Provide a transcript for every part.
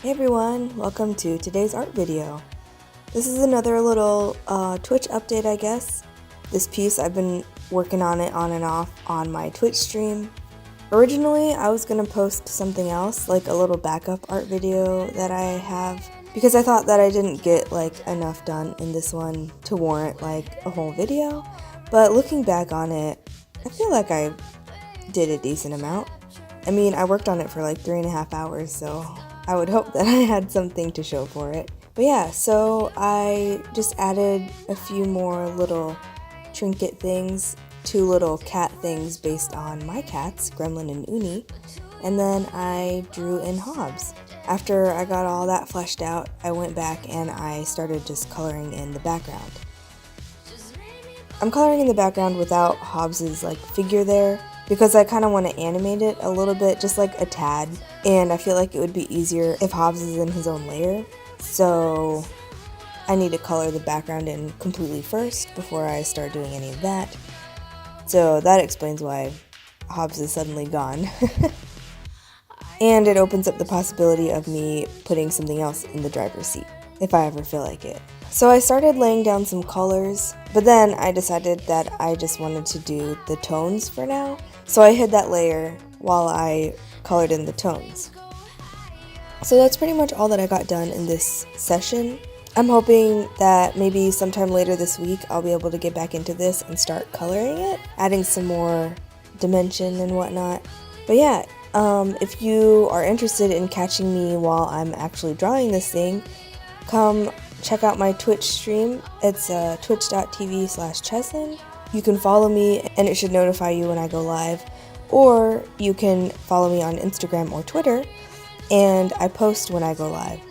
Hey everyone, welcome to today's art video. This is another little Twitch update, I guess. This piece, I've been working on it on and off on my Twitch stream. Originally, I was going to post something else, like a little backup art video that I have, because I thought that I didn't get enough done in this one to warrant a whole video. But looking back on it, I feel like I did a decent amount. I mean, I worked on it for 3.5 hours, so I would hope that I had something to show for it. But yeah, so I just added a few more little trinket things, 2 little cat things based on my cats, Gremlin and Uni, and then I drew in Hobbs. After I got all that fleshed out, I went back and I started just coloring in the background. I'm coloring in the background without Hobbs's figure there, because I kind of want to animate it a little bit, just a tad, and I feel like it would be easier if Hobbs is in his own layer, so I need to color the background in completely first before I start doing any of that. So that explains why Hobbs is suddenly gone. And it opens up the possibility of me putting something else in the driver's seat, if I ever feel like it. So I started laying down some colors, but then I decided that I just wanted to do the tones for now. So I hid that layer while I colored in the tones. So that's pretty much all that I got done in this session. I'm hoping that maybe sometime later this week I'll be able to get back into this and start coloring it, adding some more dimension and whatnot. But yeah, if you are interested in catching me while I'm actually drawing this thing, come check out my Twitch stream. It's twitch.tv/chezlin. You can follow me and it should notify you when I go live, or you can follow me on Instagram or Twitter and I post when I go live.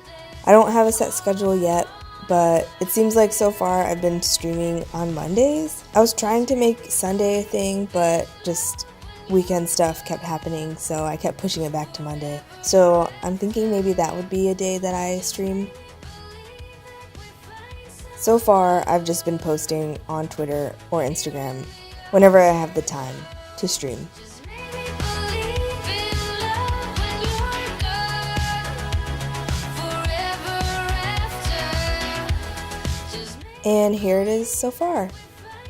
I don't have a set schedule yet, but it seems like so far I've been streaming on Mondays. I was trying to make Sunday a thing, but just weekend stuff kept happening, so I kept pushing it back to Monday. So I'm thinking maybe that would be a day that I stream. So far, I've just been posting on Twitter or Instagram whenever I have the time to stream. And here it is so far.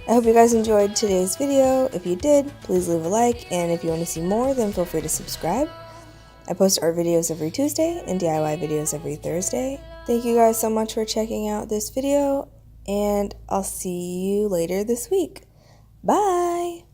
I hope you guys enjoyed today's video. If you did, please leave a like, and if you want to see more, then feel free to subscribe. I post art videos every Tuesday and DIY videos every Thursday. Thank you guys so much for checking out this video, and I'll see you later this week. Bye!